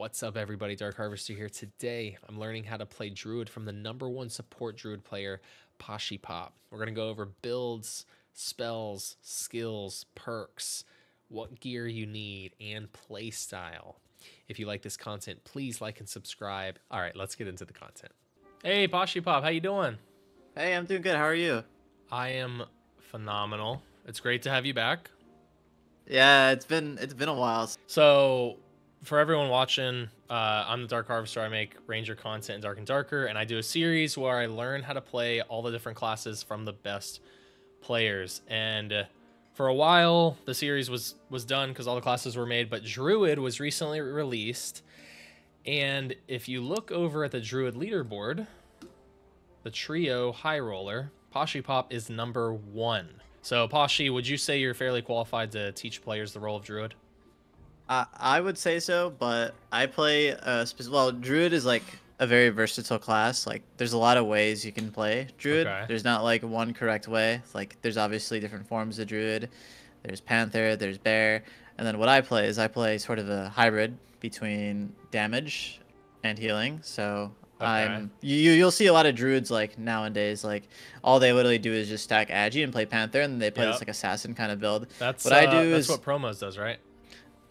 What's up, everybody? Dark Harvester here. Today, I'm learning how to play Druid from the #1 support Druid player, POSHYPOP. We're going to go over builds, spells, skills, perks, what gear you need, and play style. If you like this content, please like and subscribe. All right, let's get into the content. Hey, POSHYPOP, how you doing? Hey, I'm doing good. How are you? I am phenomenal. It's great to have you back. Yeah, it's been a while. So, for everyone watching, I'm the Dark Harvester. I make Ranger content in Dark and Darker, and I do a series where I learn how to play all the different classes from the best players. And for a while, the series was done because all the classes were made, but Druid was recently released. And if you look over at the Druid leaderboard, the trio high roller, POSHYPOP is #1. So, Poshy, would you say you're fairly qualified to teach players the role of Druid? I would say so, but I play well, Druid is like a very versatile class. Like, there's a lot of ways you can play Druid. Okay. There's not like one correct way. Like, there's obviously different forms of Druid. There's Panther, there's Bear, and then what I play is I play sort of a hybrid between damage and healing. So Okay. you'll see a lot of Druids like nowadays, like all they literally do is just stack Agi and play Panther, and they play this like assassin kind of build. That's What I do that's is what Promos does, right?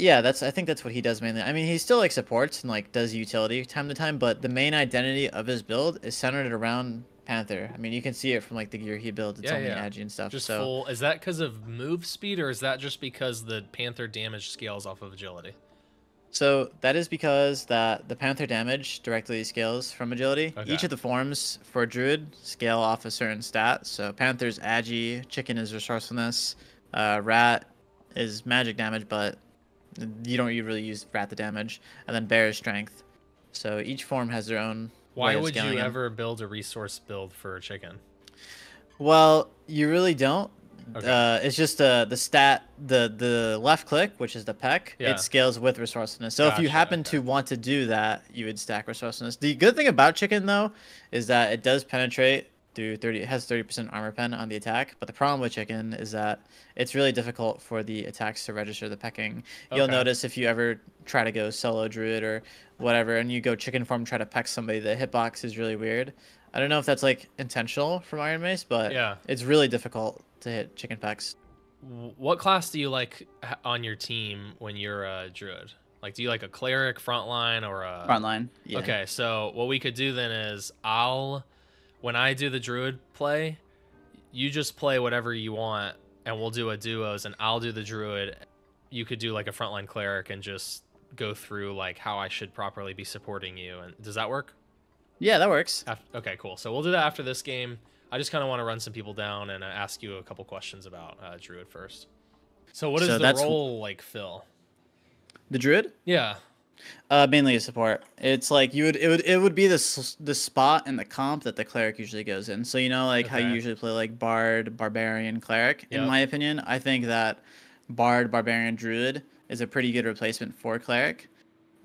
yeah, I think that's what he does mainly. I mean, he still like supports and like does utility time to time, but the main identity of his build is centered around Panther. I mean, you can see it from like the gear he builds. It's only Agi and stuff. Just so full. Is that because of move speed, or is that just because the Panther damage scales off of agility? So that is because that the Panther damage directly scales from agility. Okay. Each of the forms for Druid scale off a certain stat. So Panther's Agi, Chicken is resourcefulness, Rat is magic damage, but you really use Rat the damage, and then Bear is strength. So each form has their own. Why way of would you scaling them. ever build a resource build for a chicken? Well, you really don't. Okay. It's just the stat, the left click, which is the peck, Yeah. it scales with resourcefulness. So if you Gotcha, happen okay. to want to do that, you would stack resourcefulness. The good thing about Chicken, though, is that it does penetrate through 30. It has 30% armor pen on the attack. But the problem with Chicken is that it's really difficult for the attacks to register the pecking. You'll Okay. notice if you ever try to go solo Druid or whatever, and you go Chicken form, try to peck somebody, the hitbox is really weird. I don't know if that's like intentional from Iron Mace, but Yeah. it's really difficult to hit chicken pecks. What class do you like on your team when you're a Druid? Like, do you like a cleric, frontline, or a Frontline. Yeah. Okay, so what we could do then is when I do the Druid play, you just play whatever you want, and we'll do a duos, and I'll do the Druid. You could do like a frontline cleric and just go through like how I should properly be supporting you. And does that work? Yeah, that works. Okay, cool. So we'll do that after this game. I just kind of want to run some people down and ask you a couple questions about Druid first. So what is the role like, Phil? The Druid? Yeah. Mainly a support. It's like it would be the spot in the comp that the cleric usually goes in. So you know like how you Okay. usually play like Bard, Barbarian, Cleric. In Yep. my opinion, I think that Bard, Barbarian, Druid is a pretty good replacement for Cleric.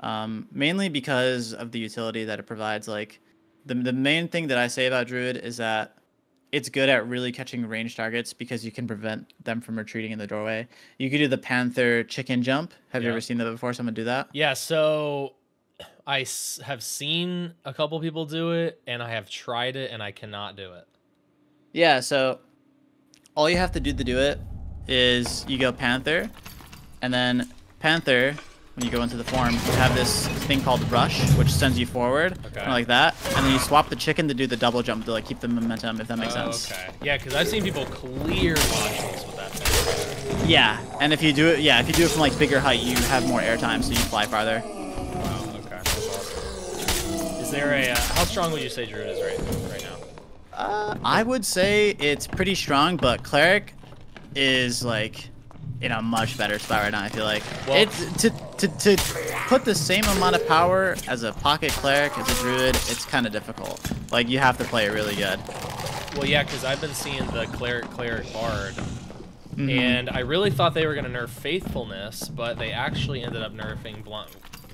Mainly because of the utility that it provides. Like the main thing that I say about Druid is that it's good at really catching ranged targets because you can prevent them from retreating in the doorway. You could do the Panther chicken jump. Have you ever seen that before? Someone do that? Yeah, so I have seen a couple people do it, and I have tried it, and I cannot do it. Yeah, so all you have to do it is you go Panther, and then Panther, when you go into the form, you have this thing called Rush, which sends you forward, kind of like that, and then you swap the chicken to do the double jump to like keep the momentum, if that makes sense. Okay. Yeah, because I've seen people clear modules with that thing. Yeah, and if you do it from like bigger height, you have more airtime, so you fly farther. Wow. Okay. That's awesome. Is there a how strong would you say Druid is right now? I would say it's pretty strong, but Cleric is like in a much better spot right now. I feel like it's to put the same amount of power as a pocket Cleric as a Druid. It's kind of difficult. Like you have to play it really good. Well, yeah, because I've been seeing the cleric Bard, and I really thought they were gonna nerf Faithfulness, but they actually ended up nerfing Blunt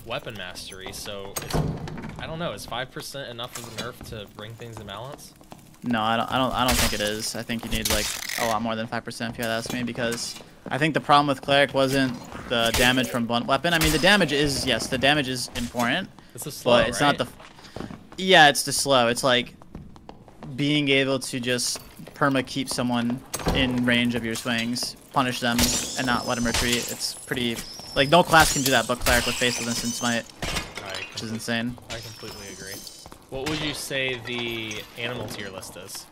Weapon Mastery. So I don't know. Is 5% enough of a nerf to bring things in balance? No, I don't think it is. I think you need like a lot more than 5% if you had to ask me, because I think the problem with cleric wasn't the damage from blunt weapon. I mean, the damage is, yes, the damage is important. It's a slow, but it's not the... Yeah, it's the slow. It's like being able to just perma keep someone in range of your swings, punish them, and not let them retreat. It's pretty... Like, no class can do that but cleric with Faithful Instant Smite, which is insane. I completely agree. What would you say the animal tier list is?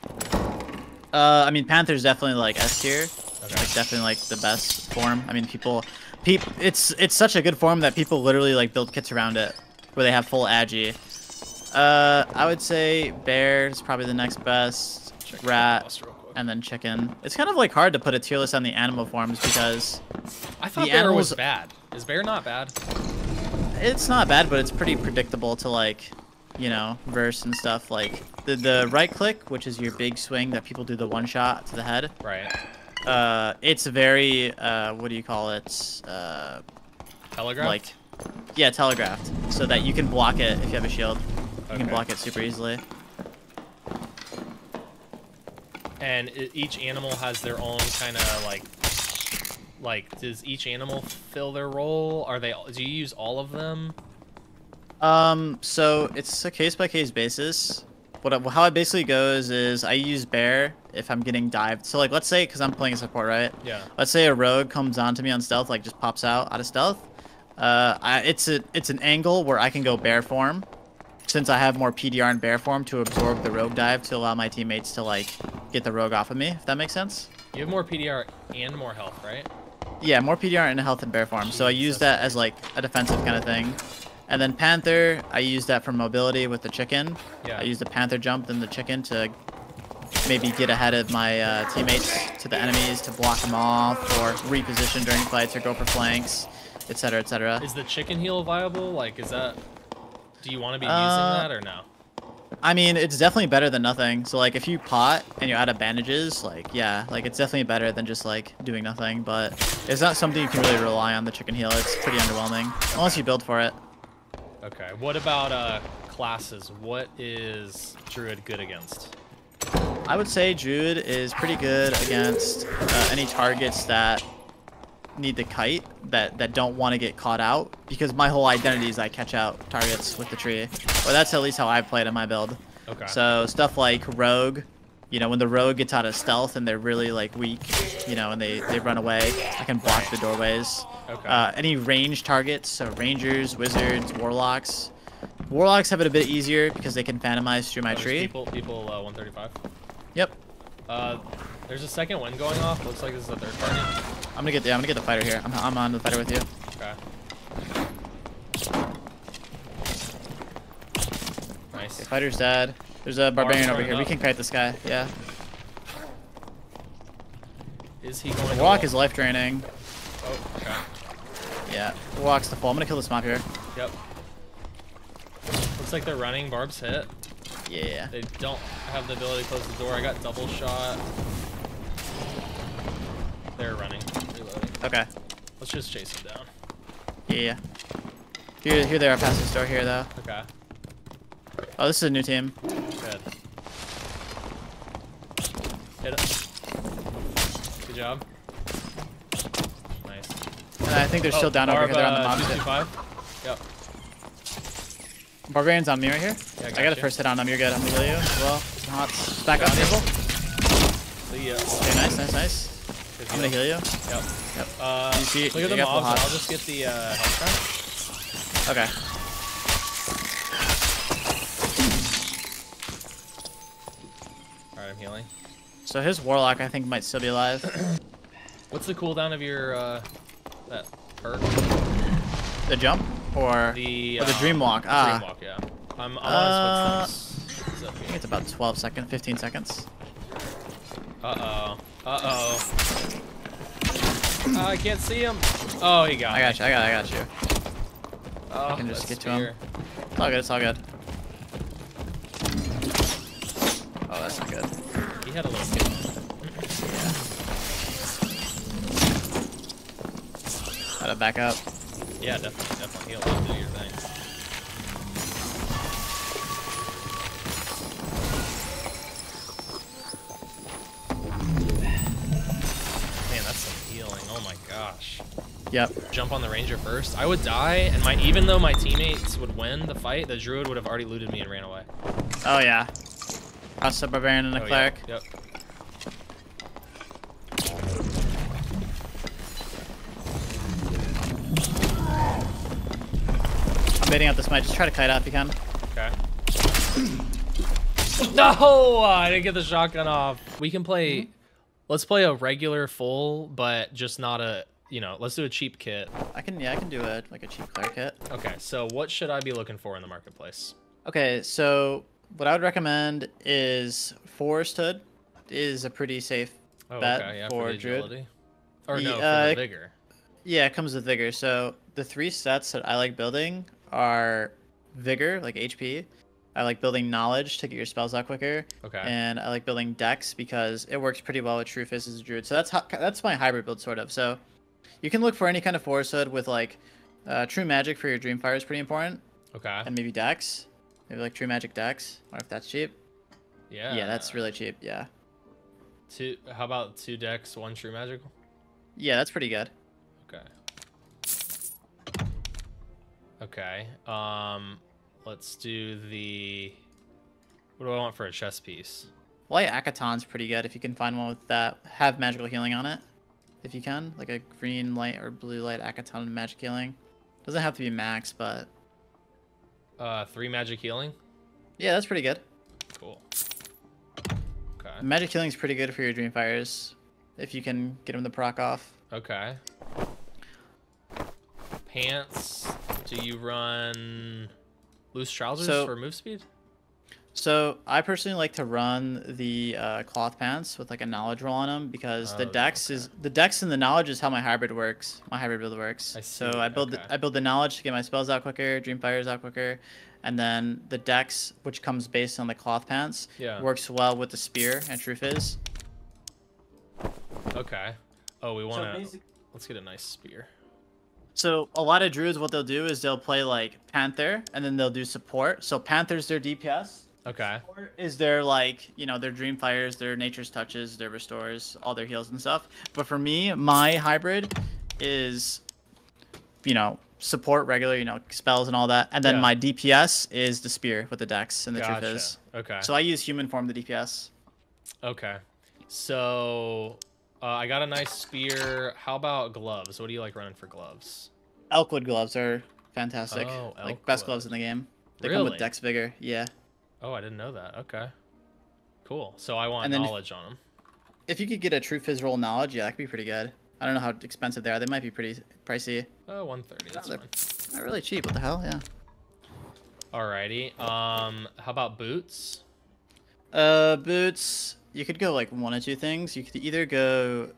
I mean, Panther's definitely like S tier. Okay. Like definitely like the best form. I mean, people, it's such a good form that people literally like build kits around it, where they have full agi. I would say bear is probably the next best. Rat, and then chicken. It's kind of like hard to put a tier list on the animal forms because I thought bear was bad. Is bear not bad? It's not bad, but it's pretty predictable to like, you know, verse and stuff. Like the right click, which is your big swing that people do the one shot to the head. Right. It's very what do you call it? Telegraph. Like, yeah, telegraphed, so that you can block it if you have a shield. You Okay. can block it super easily. And each animal has their own kind of like does each animal fill their role? Are they? Do you use all of them? So it's a case-by-case basis. How it basically goes is I use bear if I'm getting dived. So like, let's say, because I'm playing a support, right? Yeah. Let's say a rogue comes onto me on stealth, like just pops out of stealth. It's an angle where I can go bear form, since I have more PDR in bear form to absorb the rogue dive to allow my teammates to like get the rogue off of me, if that makes sense. You have more PDR and more health, right? Yeah, more PDR and health in bear form. So I use that as like a defensive kind of thing. And then Panther, I use that for mobility with the chicken. Yeah. I use the Panther jump, then the chicken to maybe get ahead of my teammates to the enemies to block them off or reposition during fights or go for flanks, etc., etc. Is the chicken heal viable? Like, is that... Do you want to be using that or no? I mean, it's definitely better than nothing. So like, if you pot and you're out of bandages, like, yeah, like it's definitely better than just like doing nothing. But it's not something you can really rely on, the chicken heal. It's pretty underwhelming unless you build for it. Okay. What about classes? What is Druid good against? I would say Druid is pretty good against any targets that need the kite, that don't want to get caught out, because my whole identity is I catch out targets with the tree. Or that's at least how I played in my build. Okay. So stuff like rogue, you know, when the rogue gets out of stealth and they're really like weak, you know, and they run away, I can block the doorways. Okay. Any range targets, so rangers, wizards, warlocks. Warlocks have it a bit easier because they can phantomize through my tree. People 135. Yep. There's a second wind going off. Looks like this is a third party. I'm gonna get the fighter here. I'm on the fighter with you. Okay. Nice. Okay, fighter's dead. There's a barbarian over here. up. We can kite this guy. Yeah. Is he going? Warlock is life draining. Oh, okay. Yeah. Warlock's the full. I'm gonna kill this mob here. Yep. Looks like they're running. Barb's hit. Yeah. They don't have the ability to close the door. I got double shot. They're running. Reloading. Okay. Let's just chase them down. Yeah. Here they are past this door here though. Okay. Oh, this is a new team. Good. Hit it. Good job. Nice. And I think they're still down over here. They're on the mob. 225. Yep. Barbarian's on me right here. Yeah, I got a first hit on him. You're good. I'm gonna heal you as well. Hot. Back up, Got it. table. See ya. Okay, nice. Good I'm gonna heal you. Yep. Yep. You see- look at you the got full mobs. hot. I'll just get the health track. Okay. Alright, I'm healing. So his warlock, I think, might still be alive. What's the cooldown of your that perk? The jump or The dream walk. Ah, Dream walk, yeah. I'm on his footsteps. What's up I think here? it's about 12 seconds, 15 seconds. Uh-oh. I can't see him. Oh, he got I got you. Oh, can just that get to him. spear. It's all good. Oh, that's not good. He had a little skill. Yeah. Gotta back up. Yeah, definitely. He'll do your thing. Man, that's some healing. Oh Yep. jump on the ranger first. I would die, and even though my teammates would win the fight, the druid would have already looted me and ran away. Oh yeah. Us a barbarian and a cleric. Yep. I'm baiting out this might. Just try to kite out if you can. Okay. No, I didn't get the shotgun off. We can play. Let's play a regular full, but just not a. Let's do a cheap kit. I can do it like a cheap cleric kit. Okay, so what should I be looking for in the marketplace? Okay, so what I would recommend is Forest Hood is a pretty safe bet for the Druid. agility. Or no, for the vigor. Yeah, it comes with vigor. So the 3 sets that I like building are vigor, like HP. I like building knowledge to get your spells out quicker. Okay. And I like building dex because it works pretty well with True Fist as a druid. So that's my hybrid build sort of. So you can look for any kind of Forest Hood with like True Magic for your Dreamfire is pretty important. Okay. And maybe dex. Maybe like True Magic dex. Or if that's cheap. Yeah. Yeah, that's really cheap. Yeah. How about 2 dex, 1 true magical? Yeah, that's pretty good. Okay. Okay. Let's do the. What do I want for a chess piece? Light Akaton's pretty good if you can find one with that. Have magical healing on it. If you can. Like a green light or blue light Akaton magic healing. Doesn't have to be max, but. 3 magic healing? Yeah, that's pretty good. Cool. Okay. Magic healing's pretty good for your Dreamfires. If you can get them to proc off. Okay. Pants. Do you run loose trousers for move speed? So I personally like to run the cloth pants with like a knowledge roll on them because the dex and the knowledge is how my hybrid works. My hybrid build works. I see. So I build the knowledge to get my spells out quicker, Dreamfires out quicker, and then the dex, which comes based on the cloth pants, works well with the spear and True Fizz. Okay. Oh, we want to. Let's get a nice spear. So a lot of druids, what they'll do is they'll play like Panther, and then they'll do support. So Panther's their DPS. Okay. Support is their like, their Dreamfires, their Nature's Touches, their Restores, all their heals and stuff. But for me, my hybrid is, support regular, spells and all that, and then my DPS is the spear with the dex and the True Fizz. Okay. So I use human form the DPS. Okay. So I got a nice spear. How about gloves? What do you like running for gloves? Elkwood gloves are fantastic. Oh, like best gloves in the game. They come with Dex Vigor. Yeah. Oh, I didn't know that. Okay. Cool. So I want knowledge on them. If you could get a True Fizz roll knowledge, yeah, that could be pretty good. I don't know how expensive they are. They might be pretty pricey. Oh, 130. That's fine. They're really cheap. What the hell? Yeah. Alrighty. How about boots? Boots. You could go like 1 or 2 things. You could either go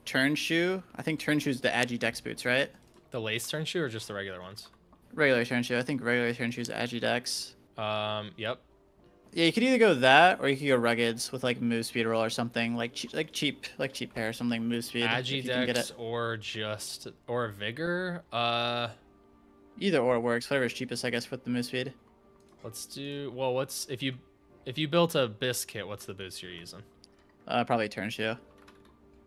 turn shoe. I think turn shoe is the Agi Dex boots, right? The lace turn shoe or just the regular ones? Regular turn shoe. I think regular turn shoe is Agi Dex. Yep. Yeah, you could either go that or you could go ruggeds with like move speed roll or something like cheap pair or something move speed. Agi Dex or vigor. Either or works. Whatever's cheapest, I guess, with the move speed. Let's do. Well, if you built a biscuit, what's the boots you're using? Probably turn shoe. All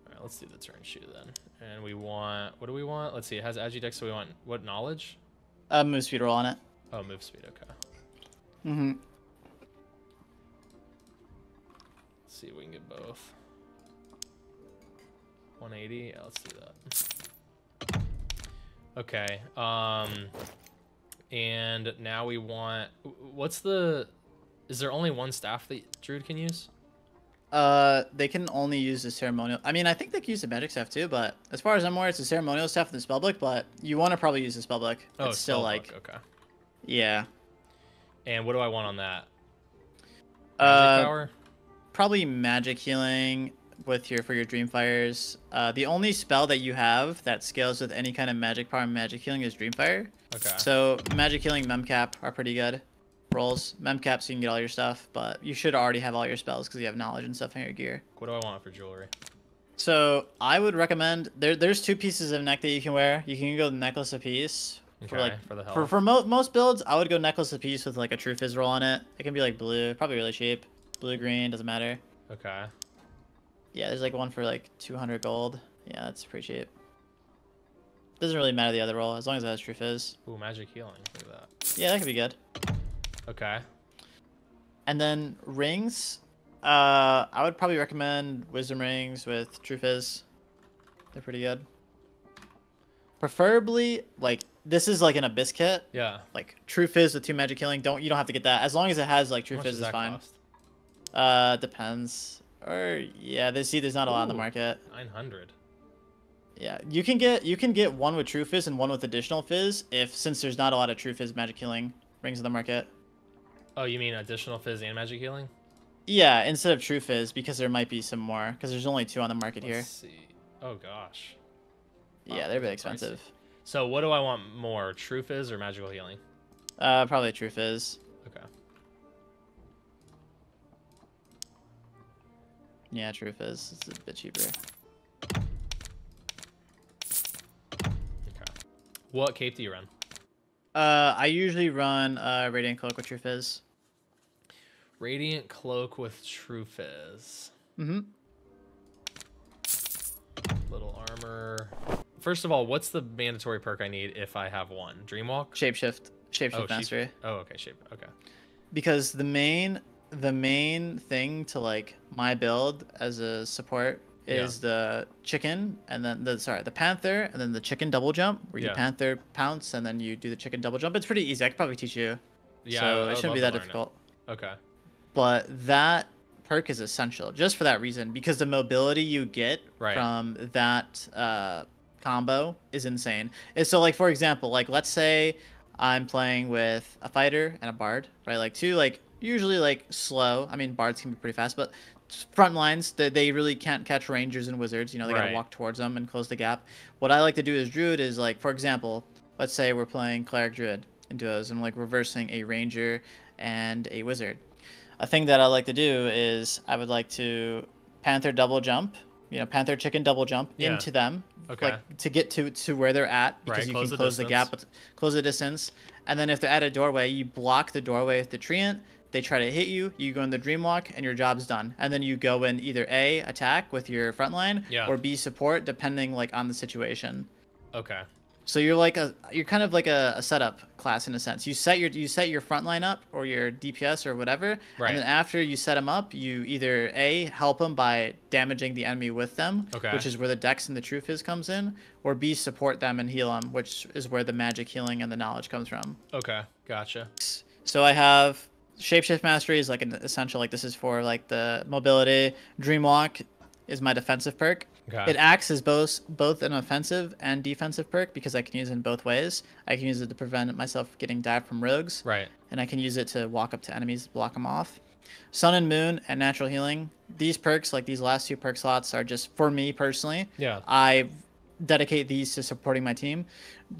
right, let's do the turn shoe then. And we want. What do we want? Let's see. It has Agi Dex, so we want what knowledge? Move speed roll on it. Oh, move speed. Okay. Mhm. Let's see if we can get both. 180. Yeah, let's do that. Okay. And now we want. Is there only 1 staff that Druid can use? They can only use the ceremonial. I mean, I think they can use the magic staff too, but as far as I'm aware, it's a ceremonial staff in the spellbook. But you want to probably use the spellbook. Oh, it's still like. Okay. Yeah. And what do I want on that? Magic power? Probably magic healing for your Dreamfires. The only spell that you have that scales with any kind of magic power and magic healing is Dreamfire. Okay. So magic healing, memcap are pretty good rolls. Memcap so you can get all your stuff, but you should already have all your spells because you have knowledge and stuff in your gear. What do I want for jewelry? So I would recommend there's 2 pieces of neck that you can wear. You can go necklace a piece. Okay, for the health. For most builds, I would go necklace a piece with like a True Fizz roll on it. It can be like blue, probably really cheap. Blue, green, doesn't matter. Okay. Yeah, there's like one for like 200 gold. Yeah, that's pretty cheap. Doesn't really matter the other role as long as it has True Fizz. Ooh, magic healing. Look at that. Yeah, that could be good. Okay. And then rings. I would probably recommend Wisdom Rings with True Fizz. They're pretty good. Preferably, like, this is like an Abyss kit. Yeah. Like, True Fizz with 2 magic healing. You don't have to get that. As long as it has, like, True How much Fizz does is that fine. cost? Depends. Or, yeah, there's not a lot in the market. 900. Yeah, you can get one with True Fizz and one with additional Fizz since there's not a lot of True Fizz magic healing rings in the market. Oh, you mean additional fizz and magic healing? Yeah, instead of True Fizz, because there might be some more, because there's only 2 on the market Let's here. see. Oh gosh. Yeah, Wow, they're a bit pricey. expensive. So what do I want more, True Fizz or magical healing? Probably True Fizz. Okay. Yeah, True Fizz. It's a bit cheaper. Okay. What cape do you run? I usually run Radiant Cloak with True Fizz. Radiant Cloak with True Fizz. Mm-hmm. Little armor. First of all, what's the mandatory perk I need if I have one? Dreamwalk? Shapeshift Mastery. Oh, okay, shape. Okay. Because the main thing to like my build as a support is the chicken and then the panther and then the chicken double jump where you panther pounce and then you do the chicken double jump. It's pretty easy. I could probably teach you. Yeah, So I it shouldn't be would that love to learn difficult. it. Okay. But that perk is essential just for that reason because the mobility you get from that combo is insane. And so like for example, like let's say I'm playing with a fighter and a bard, right? Like 2 like usually like slow. I mean bards can be pretty fast, but front lines they really can't catch rangers and wizards. You know, they gotta walk towards them and close the gap. What I like to do as druid is like for example, let's say we're playing cleric druid in duos and like reversing a ranger and a wizard. A thing that I like to do is I would like to panther double jump, you know, panther chicken double jump into them, like to get to where they're at because you can close the gap, close the distance, and then if they're at a doorway, you block the doorway with the treant. They try to hit you, you go in the Dreamwalk, and your job's done. And then you go in either A, attack with your front line, or B, support, depending like on the situation. Okay. So you're kind of like a setup class in a sense. You set your front line up or your DPS or whatever, and then after you set them up, you either A, help them by damaging the enemy with them, which is where the Dex and the True Fizz comes in, or B, support them and heal them, which is where the magic healing and the knowledge comes from. Okay, gotcha. So I have Shapeshift Mastery is like an essential, like this is for like the mobility. Dreamwalk is my defensive perk. It acts as both an offensive and defensive perk because I can use it in both ways. I can use it to prevent myself getting dived from rogues. And I can use it to walk up to enemies, block them off. Sun and Moon and Natural Healing. These perks, like these last 2 perk slots, are just for me personally. I dedicate these to supporting my team.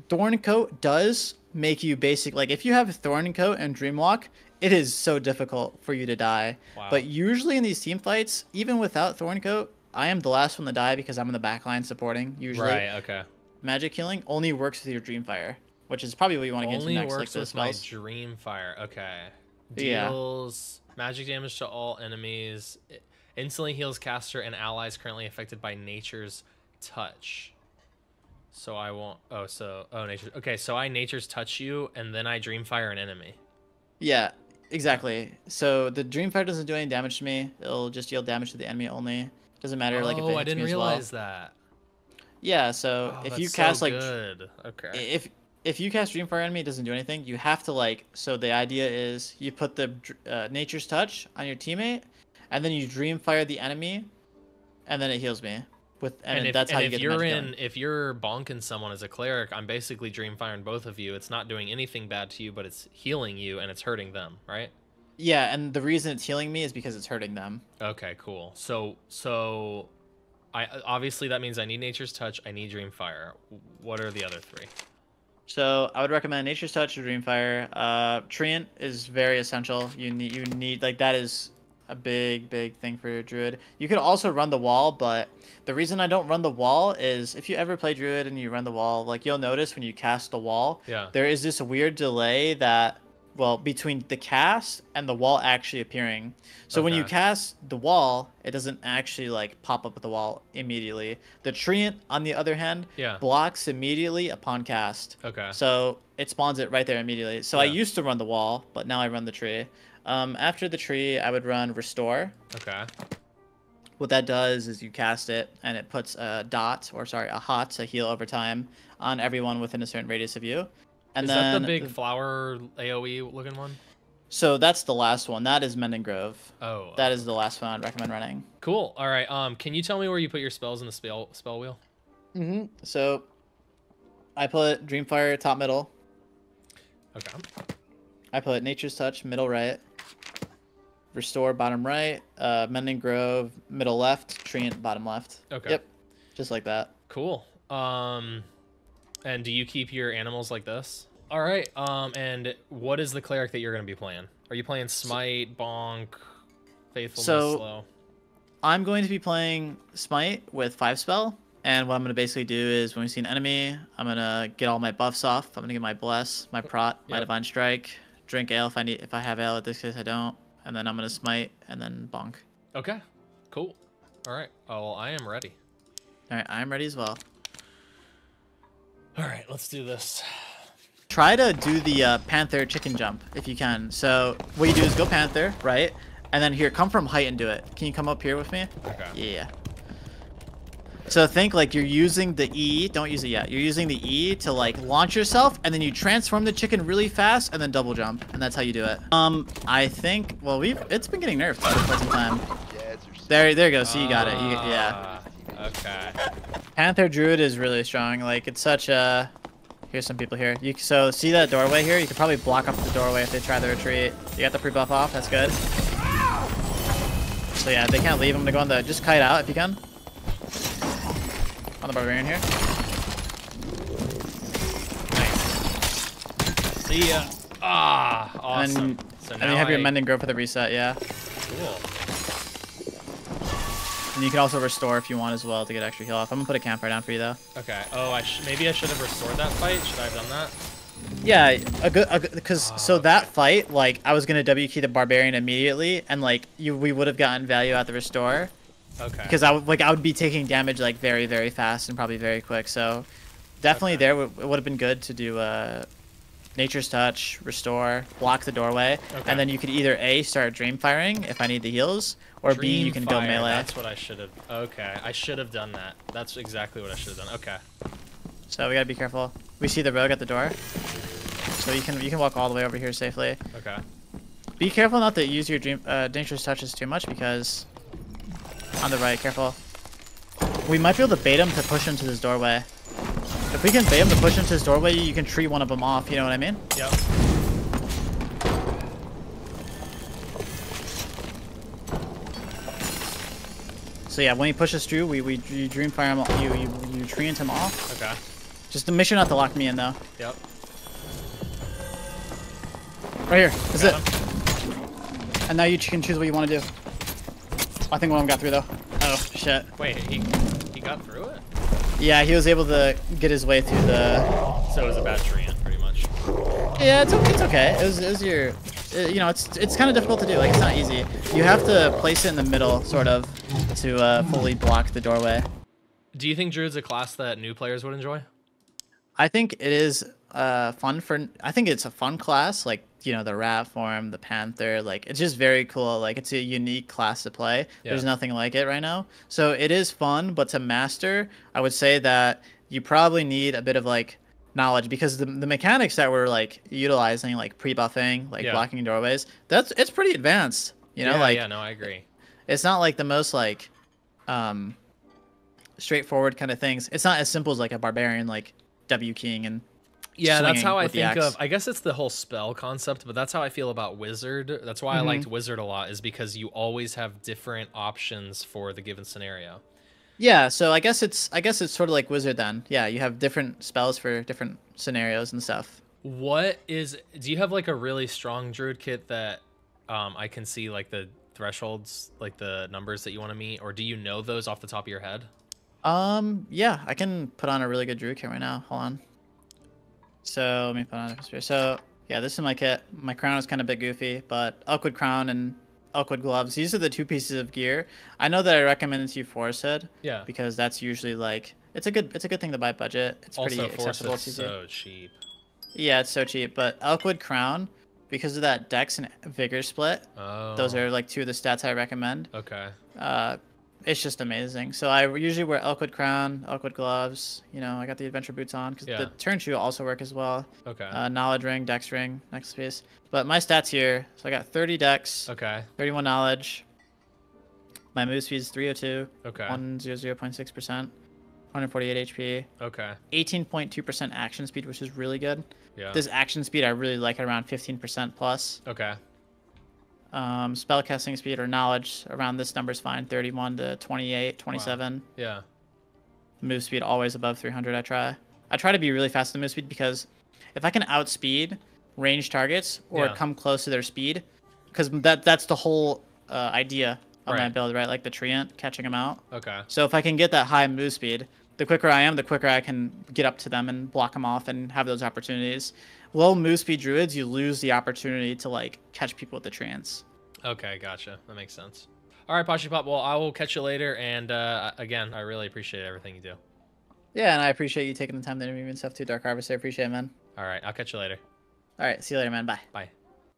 Thorncoat does make you basic. Like if you have Thorncoat and Dreamwalk, it is so difficult for you to die. But usually in these team fights, even without Thorncoat, I am the last one to die because I'm in the back line supporting, usually. Okay. Magic healing only works with your Dreamfire, which is probably what you want to get into next. Only works with my Dreamfire. Okay. Deals magic damage to all enemies. It instantly heals caster and allies currently affected by nature's touch. So I won't... nature... Okay, so I nature's touch you, and then I Dreamfire an enemy. Yeah, exactly. So the Dreamfire doesn't do any damage to me. It'll just deal damage to the enemy only. Doesn't matter like if it hits I didn't me realize as well. that. Yeah, so if you cast like okay. If you cast Dreamfire enemy, it doesn't do anything. You have to like so the idea is you put the Nature's Touch on your teammate, and then you Dreamfire the enemy, and then it heals me. That's how you get the magic healing. If you're bonking someone as a cleric, I'm basically Dreamfiring both of you. It's not doing anything bad to you, but it's healing you and it's hurting them, right? Yeah, and the reason it's healing me is because it's hurting them. Okay, cool. So I obviously that means I need Nature's Touch, I need Dreamfire. What are the other 3? So I would recommend Nature's Touch or Dreamfire. Treant is very essential. You need like that is a big thing for your druid. You could also run the wall, but the reason I don't run the wall is if you ever play druid and you run the wall, like you'll notice when you cast the wall, there is this weird delay that well, between the cast and the wall actually appearing. So when you Okay. cast the wall, it doesn't actually like pop up with the wall immediately. The treant, on the other hand, Yeah. blocks immediately upon cast. Okay. So it spawns it right there immediately. So I Yeah. used to run the wall, but now I run the tree. After the tree, I would run restore. Okay. What that does is you cast it, and it puts a dot, or sorry, a hot to heal over time on everyone within a certain radius of you. And Is that the then big flower AoE looking one? so that's the last one. That is Mending Grove. Oh. That is the last one I'd recommend running. Cool. All right. Can you tell me where you put your spells in the spell wheel? So I put Dreamfire top middle. Okay. I put Nature's Touch middle right. Restore bottom right. Mending Grove middle left. Treant bottom left. Okay. Yep. Just like that. Cool. And do you keep your animals like this? All right. And what is the cleric that you're going to be playing? Are you playing Smite, Bonk, Faithfulness, Slow? I'm going to be playing Smite with 5 spell. And what I'm going to basically do is when we see an enemy, I'm going to get all my buffs off. I'm going to get my Bless, my Prot, my Divine Strike, drink ale if I have ale. In this case, I don't. And then I'm going to Smite and then Bonk. Okay. Cool. All right. Oh, well, I am ready. All right. I'm ready as well. All right. Let's do this. Try to do the Panther chicken jump if you can. So what you do is go Panther, right? And then here, come from height and do it. Can you come up here with me? Okay. Yeah. So think like you're using the E. Don't use it yet. You're using the E to like launch yourself, and then you transform the chicken really fast, and then double jump, and that's how you do it. I think. Well, it's been getting nerfed for quite some time. There you go. So you got it. Yeah. Okay. Panther Druid is really strong. Like it's such a. Here's some people here. So see that doorway here? You could probably block up the doorway if they try to retreat. You got the pre-buff off. That's good. So yeah, they can't leave. I'm gonna go on the just kite out if you can. On the barbarian here. Nice. See ya. Awesome. And you have your Mending Grove for the reset, yeah. Cool. And you can also restore if you want as well to get extra heal off. I'm gonna put a campfire down for you though. Okay. Oh, maybe I should have restored that fight. Should I have done that? Yeah, because that fight, like I was gonna W key the barbarian immediately, and like we would have gotten value out the restore. Okay. Because I would be taking damage like very, very fast and probably very quick. So definitely it would have been good to do Nature's Touch, restore, block the doorway, and then you could either A, start dream firing if I need the heals, or B, you can go melee. That's what I should have. Okay, I should have done that. That's exactly what I should have done. Okay. So we gotta be careful. We see the rogue at the door, so you can walk all the way over here safely. Okay. Be careful not to use your dangerous touches too much because on the right, careful. We might be able to bait him to push him to this doorway. If we can bait him to push him to this doorway, you can tree one of them off. You know what I mean? Yep. So yeah, when he pushes through, you dream fire him. You treant him off. Okay. Just to make sure not to lock me in though. Yep. Right here. That's it. And now you can choose what you want to do. I think one of them got through though. Oh shit. Wait, he got through it? Yeah, he was able to get his way through the. So it was a bad treant, pretty much. Yeah, it's okay. It was your. You know, it's kind of difficult to do. Like it's not easy. You have to place it in the middle, sort of, to fully block the doorway. Do you think Druid's a class that new players would enjoy? I think it is fun for. I think it's a fun class. Like you know, the rat form, the panther. Like it's just very cool. Like it's a unique class to play. Yeah. There's nothing like it right now. So it is fun, but to master, I would say that you probably need a bit of like knowledge because the mechanics that we're like utilizing, like pre-buffing, like blocking doorways, it's pretty advanced. You know, like yeah, no, I agree. It's not like the most like straightforward kind of things. It's not as simple as like a barbarian like W keying and that's how I think of. I guess it's the whole spell concept, but that's how I feel about wizard. That's why I liked wizard a lot, is because you always have different options for the given scenario. Yeah, so I guess it's sort of like wizard then. Yeah, you have different spells for different scenarios and stuff. Do you have like a really strong druid kit that I can see like the thresholds, like the numbers that you want to meet, or do you know those off the top of your head? Yeah, I can put on a really good druid kit right now. Hold on. So let me put on a spear. So Yeah, this is my kit. My crown is kind of a bit goofy, but Elkwood crown and Elkwood gloves. These are the two pieces of gear. I know that I recommend it to you forested. Yeah. Because that's usually like it's a good thing to buy budget. It's pretty Also, accessible. Force is so cheap. Yeah, it's so cheap. But Elkwood crown, because of that Dex and Vigor split, those Oh. are like two of the stats I recommend. Okay. It's just amazing. So I usually wear Elkwood crown, Elkwood gloves. You know, I got the adventure boots on because the turn shoe also work as well. Okay. Knowledge ring, Dex ring, next piece. But my stats here, so I got 30 Dex. Okay. 31 knowledge. My move speed is 302. Okay. 100.6%. 148 HP. Okay. 18.2% action speed, which is really good. Yeah. This action speed, I really like it around 15% plus. Okay. Spellcasting speed or knowledge around this number is fine. 31 to 28, 27. Wow. Yeah. Move speed always above 300. I try to be really fast in move speed because if I can outspeed range targets or come close to their speed, because that's the whole idea of my build, right? Like the treant, catching them out. Okay. So if I can get that high move speed, the quicker I am, the quicker I can get up to them and block them off and have those opportunities. Low move speed druids, you lose the opportunity to like catch people with the treants. Okay, gotcha. That makes sense. All right, POSHYPOP. Well, I will catch you later. And again, I really appreciate everything you do. Yeah, and I appreciate you taking the time to interview me and stuff too, Dark Harvester. I appreciate it, man. All right, I'll catch you later. All right, see you later, man. Bye. Bye.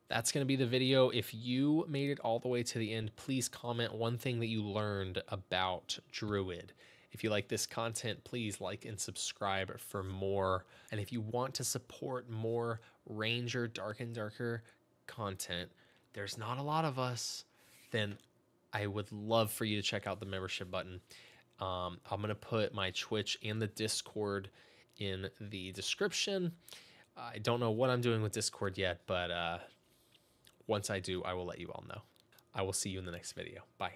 That's going to be the video. If you made it all the way to the end, please comment one thing that you learned about Druid. If you like this content, please like and subscribe for more. And if you want to support more Ranger Dark and Darker content, there's not a lot of us, then I would love for you to check out the membership button. I'm going to put my Twitch and the Discord in the description. I don't know what I'm doing with Discord yet, but once I do, I will let you all know. I will see you in the next video. Bye.